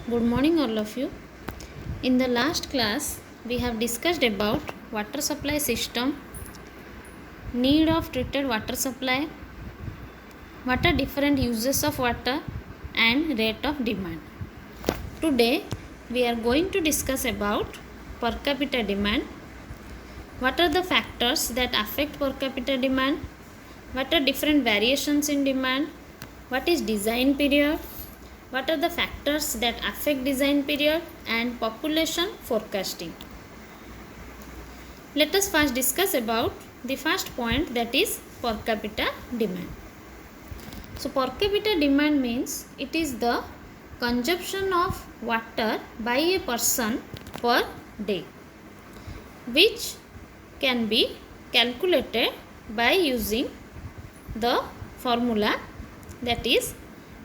Good morning, all of you. In the last class, we have discussed about water supply system, need of treated water supply, what are different uses of water, and rate of demand. Today, we are going to discuss about per capita demand. What are the factors that affect per capita demand? What are different variations in demand? What is design period? What are the factors that affect design period and population forecasting? Let us first discuss about the first point, that is per capita demand. So per capita demand means it is the consumption of water by a person per day, which can be calculated by using the formula, that is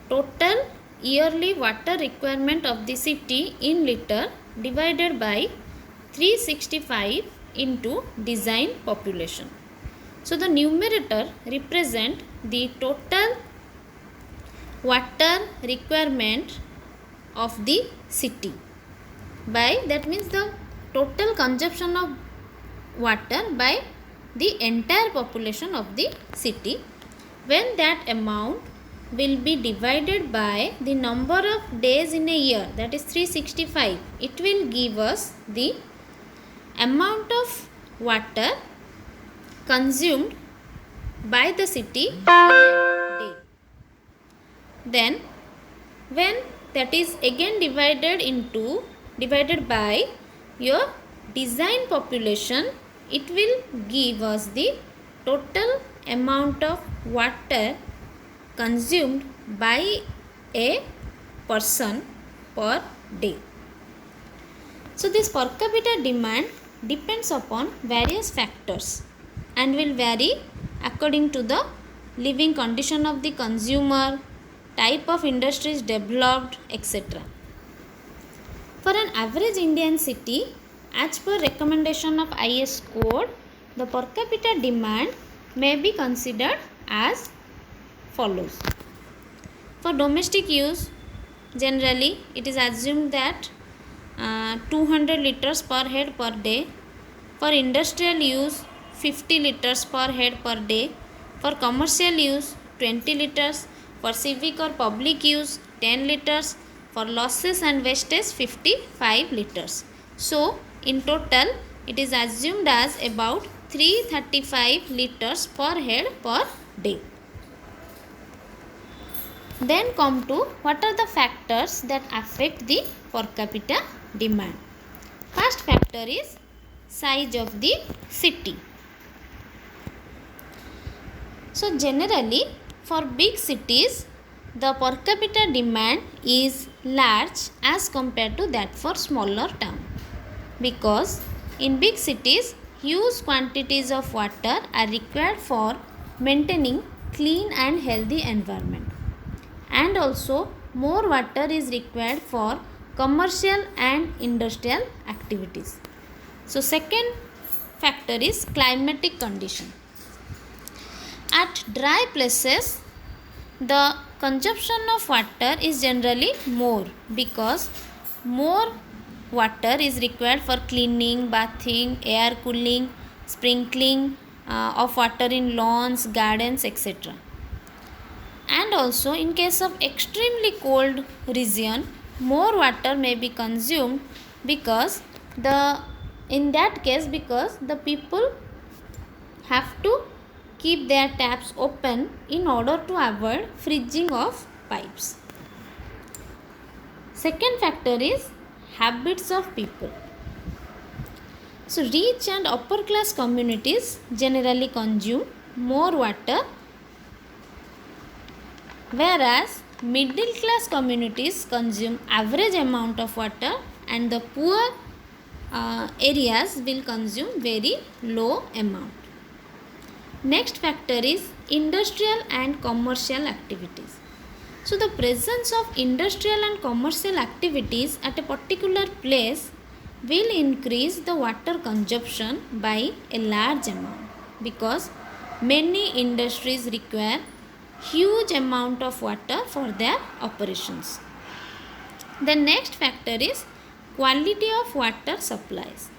total yearly water requirement of the city in liter divided by 365 into design population. So the numerator represent the total water requirement of the city by, that means the total consumption of water by the entire population of the city. When that amount will be divided by the number of days in a year, that is 365, it will give us the amount of water consumed by the city in a day. Then when that is again divided by your design population, it will give us the total amount of water consumed by a person per day. So this per capita demand depends upon various factors and will vary according to the living condition of the consumer, type of industries developed, etc. For an average Indian city, as per recommendation of IS code, the per capita demand may be considered as follows. For domestic use, generally it is assumed that 200 liters per head per day. For industrial use, 50 liters per head per day. For commercial use, 20 liters. For civic or public use, 10 liters. For losses and wastage, 55 liters. So in total, it is assumed as about 335 liters per head per day. Then come to what are the factors that affect the per capita demand. First factor is size of the city. So generally for big cities, the per capita demand is large as compared to that for smaller town, because in big cities huge quantities of water are required for maintaining clean and healthy environment, and also more water is required for commercial and industrial activities. So second factor is climatic condition. At dry places, the consumption of water is generally more, because more water is required for cleaning, bathing, air cooling, sprinkling of water in lawns, gardens, etc. And also in case of extremely cold region, more water may be consumed, because because the people have to keep their taps open in order to avoid freezing of pipes. Second factor is habits of people. So rich and upper class communities generally consume more water, whereas middle class communities consume average amount of water, and the poor areas will consume very low amount. Next factor is industrial and commercial activities. So the presence of industrial and commercial activities at a particular place will increase the water consumption by a large amount, because many industries require huge amount of water for their operations. The next factor is quality of water supplies.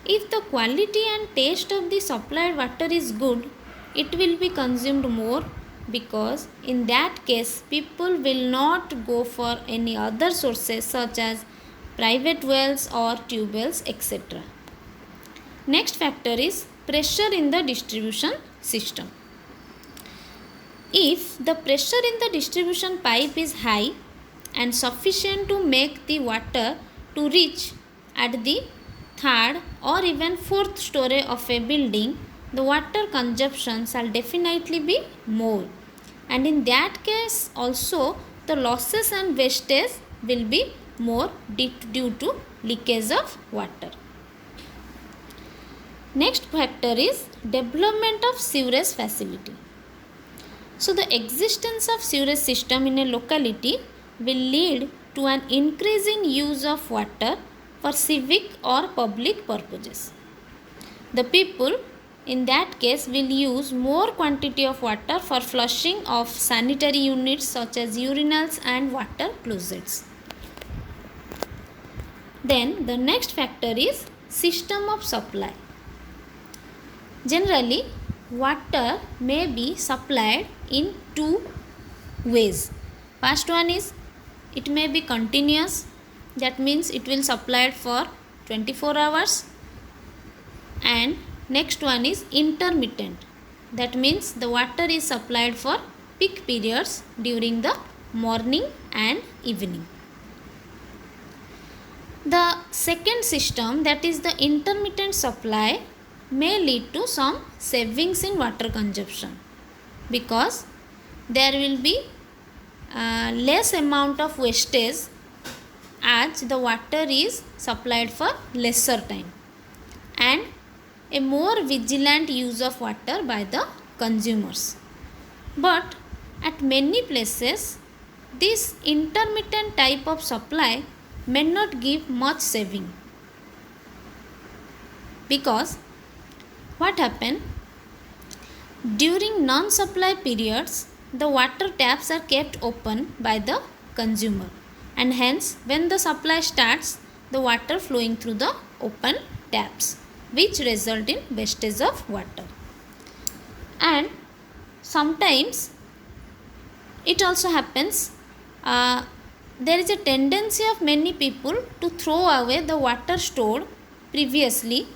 If the quality and taste of the supplied water is good, it will be consumed more, because in that case people will not go for any other sources such as private wells or tube wells, etc. Next factor is pressure in the distribution system. If the pressure in the distribution pipe is high and sufficient to make the water to reach at the third or even fourth story of a building, the water consumption shall definitely be more, and in that case also the losses and wastage will be more due to leakage of water. Next factor is development of sewerage facility. So the existence of sewerage system in a locality will lead to an increase in use of water for civic or public purposes. The people in that case will use more quantity of water for flushing of sanitary units such as urinals and water closets. Then the next factor is system of supply. Generally, water may be supplied in two ways. First one is it may be continuous, that means it will supplied for 24 hours, and next one is intermittent, that means the water is supplied for peak periods during the morning and evening. The second system, that is the intermittent supply, may lead to some savings in water consumption, because there will be less amount of wastage as the water is supplied for lesser time, and a more vigilant use of water by the consumers. But at many places this intermittent type of supply may not give much saving, because what happens during non-supply periods, the water taps are kept open by the consumer, and hence when the supply starts, the water flowing through the open taps, which result in wastage of water. And sometimes it also happens, there is a tendency of many people to throw away the water stored previously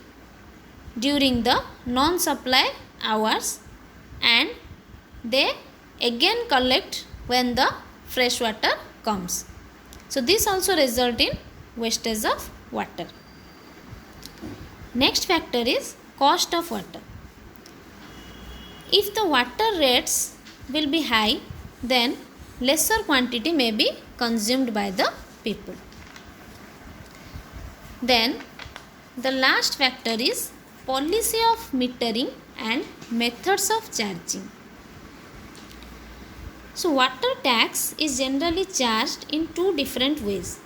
during the non-supply hours, and they again collect when the fresh water comes. So this also result in wastage of water. Next factor is cost of water. If the water rates will be high, then lesser quantity may be consumed by the people. Then the last factor is policy of metering and methods of charging. So water tax is generally charged in two different ways.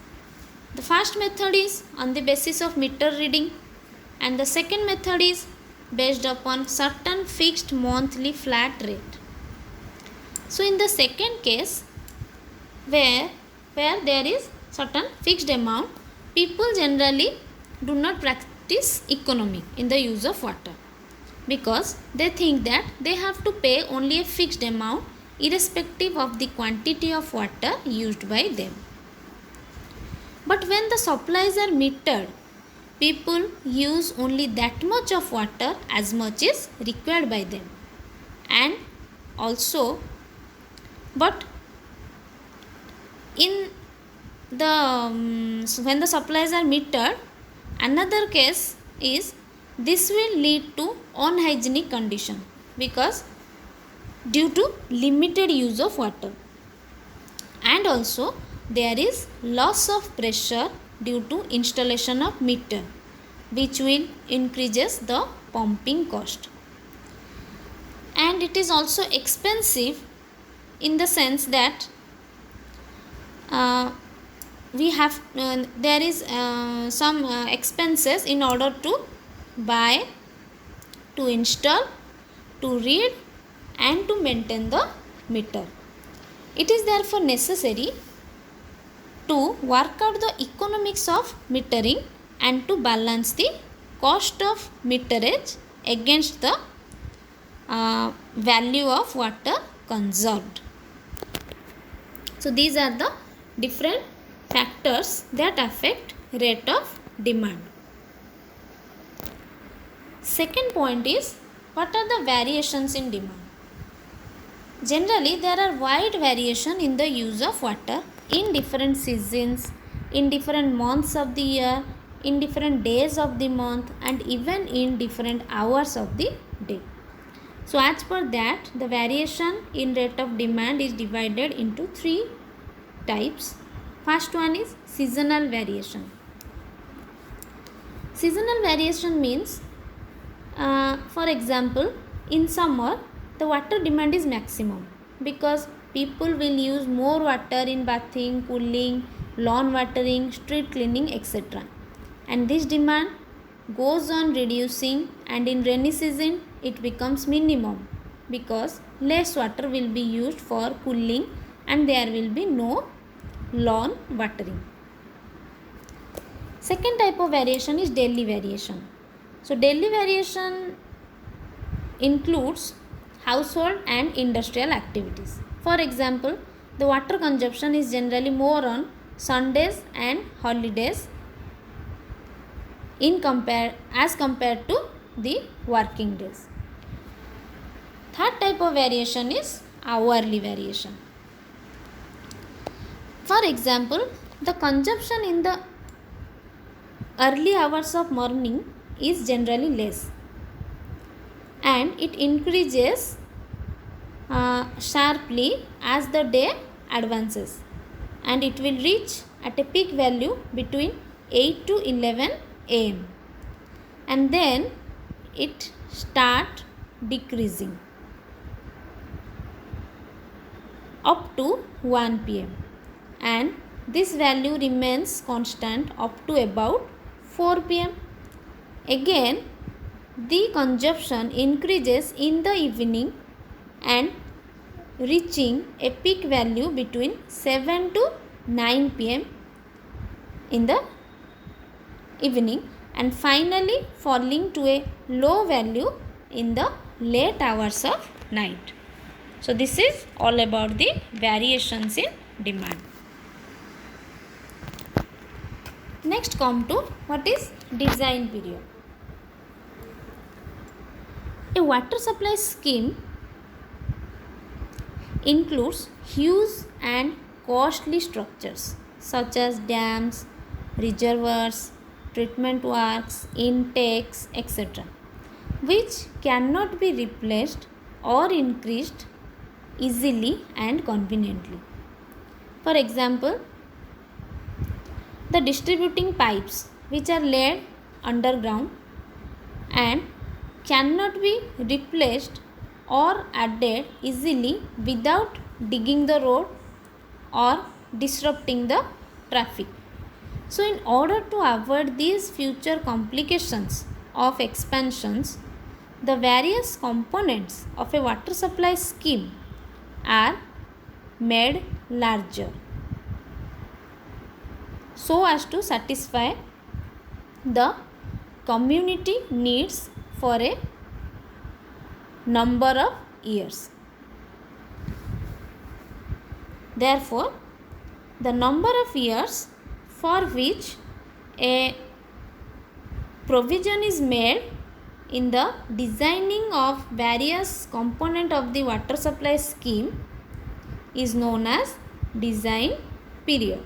The first method is on the basis of meter reading, and the second method is based upon certain fixed monthly flat rate. So in the second case, where there is certain fixed amount, people generally do not practice economy in the use of water, because they think that they have to pay only a fixed amount irrespective of the quantity of water used by them. But when the supplies are metered, people use only that much of water as much is required by them. And also, but in the when the supplies are metered, another case is this will lead to unhygienic condition, because due to limited use of water, and also there is loss of pressure due to installation of meter, which will increases the pumping cost. And it is also expensive in the sense that we have there is some expenses in order to buy, to install, to read and to maintain the meter. It is therefore necessary to work out the economics of metering and to balance the cost of meterage against the value of water conserved. So these are the different factors that affect rate of demand. Second point is, what are the variations in demand? Generally, there are wide variation in the use of water in different seasons, in different months of the year, in different days of the month, and even in different hours of the day. So as per that, the variation in rate of demand is divided into three types. First one is seasonal variation. Seasonal variation means, for example, in summer the water demand is maximum because people will use more water in bathing, cooling, lawn watering, street cleaning, etc. And this demand goes on reducing, and in rainy season it becomes minimum because less water will be used for cooling and there will be no lawn watering. Second type of variation is daily variation. So daily variation includes household and industrial activities. For example, the water consumption is generally more on Sundays and holidays as compared to the working days. Third type of variation is hourly variation. For example, the consumption in the early hours of morning is generally less and it increases sharply as the day advances, and it will reach at a peak value between 8 to 11 am and then it start decreasing up to 1 pm, and this value remains constant up to about 4 pm. Again, the consumption increases in the evening and reaching a peak value between 7 to 9 pm in the evening and finally falling to a low value in the late hours of night. So this is all about the variations in demand. Next come to what is design period. A water supply scheme includes huge and costly structures such as dams, reservoirs, treatment works, intakes, etc., which cannot be replaced or increased easily and conveniently. For example, the distributing pipes which are laid underground and cannot be replaced or added easily without digging the road or disrupting the traffic. So in order to avoid these future complications of expansions, the various components of a water supply scheme are made larger so as to satisfy the community needs for a number of years. Therefore, the number of years for which a provision is made in the designing of various components of the water supply scheme is known as design period.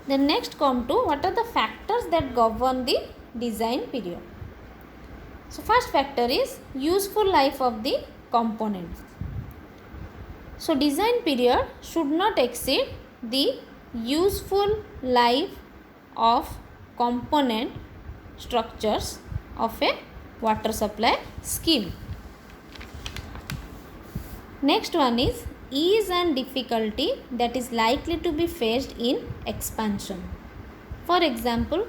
Then next come to what are the factors that govern the design period. So first factor is useful life of the component. So design period should not exceed the useful life of component structures of a water supply scheme. Next one is ease and difficulty that is likely to be faced in expansion. For example,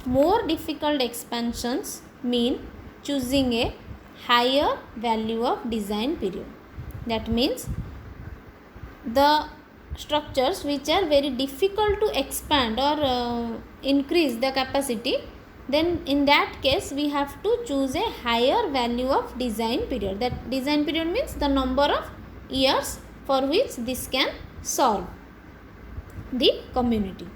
more difficult expansions mean choosing a higher value of design period. That means the structures which are very difficult to expand or increase the capacity, then in that case we have to choose a higher value of design period. That design period means the number of years for which this can serve the community.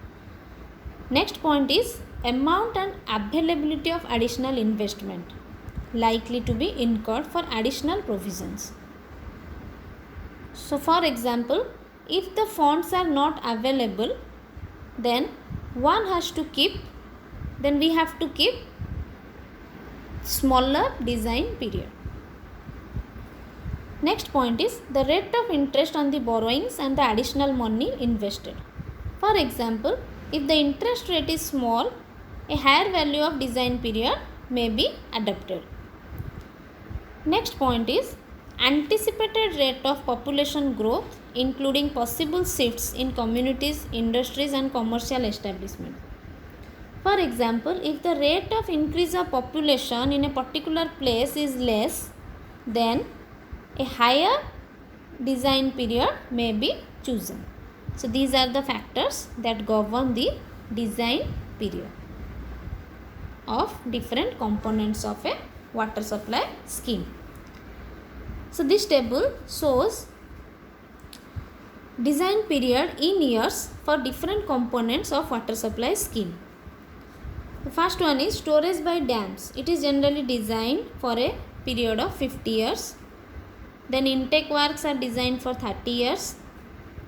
Next point is amount and availability of additional investment likely to be incurred for additional provisions. So for example, if the funds are not available, then we have to keep smaller design period. Next point is the rate of interest on the borrowings and the additional money invested. For example, if the interest rate is small, a higher value of design period may be adopted. Next point is anticipated rate of population growth, including possible shifts in communities, industries and commercial establishment. For example, if the rate of increase of population in a particular place is less, then a higher design period may be chosen. So these are the factors that govern the design period of different components of a water supply scheme. So this table shows design period in years for different components of water supply scheme. The first one is storage by dams. It is generally designed for a period of 50 years. Then intake works are designed for 30 years.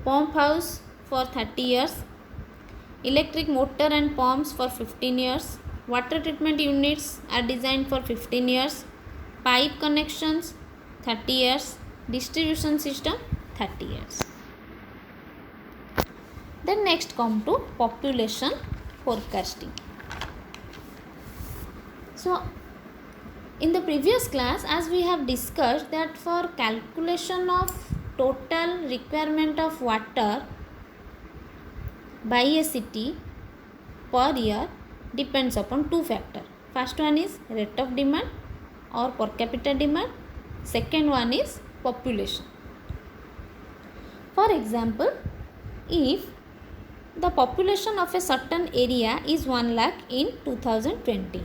Pump house for 30 years. Electric motor and pumps for 15 years. Water treatment units are designed for 15 years. Pipe connections 30 years. Distribution system 30 years. Then next come to population forecasting. So in the previous class, as we have discussed that for calculation of total requirement of water by a city per year depends upon two factors. First one is rate of demand or per capita demand. Second one is population. For example, if the population of a certain area is 1 lakh in 2020,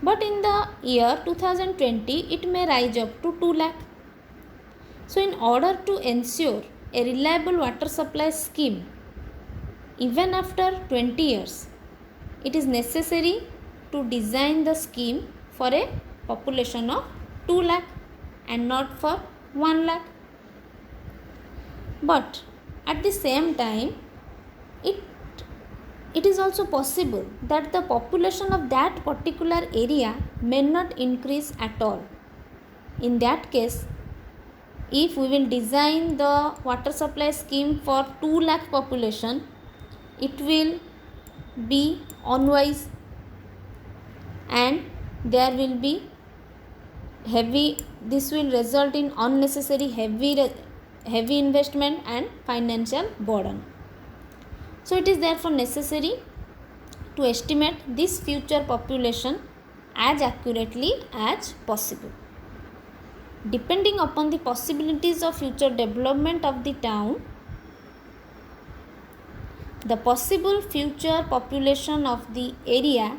but in the year 2020 it may rise up to 2 lakh. So in order to ensure a reliable water supply scheme even after 20 years, it is necessary to design the scheme for a population of 2 lakh and not for 1 lakh. But at the same time, it is also possible that the population of that particular area may not increase at all. In that case, if we will design the water supply scheme for 2 lakh population, it will be unwise and there will be this will result in unnecessary heavy investment and financial burden. So it is therefore necessary to estimate this future population as accurately as possible. Depending upon the possibilities of future development of the town, the possible future population of the area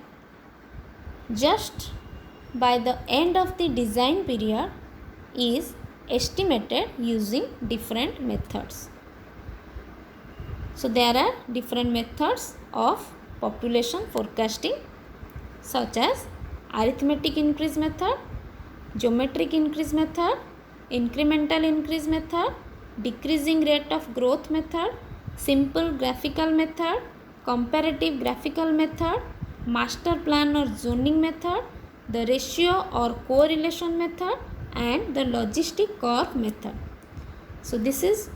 just by the end of the design period is estimated using different methods. So there are different methods of population forecasting such as arithmetic increase method, geometric increase method, incremental increase method, decreasing rate of growth method, simple graphical method, comparative graphical method, master plan or zoning method, the ratio or correlation method and the logistic curve method. So this is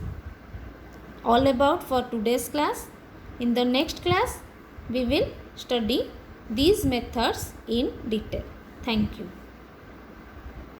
all about for today's class. In the next class, we will study these methods in detail. Thank you.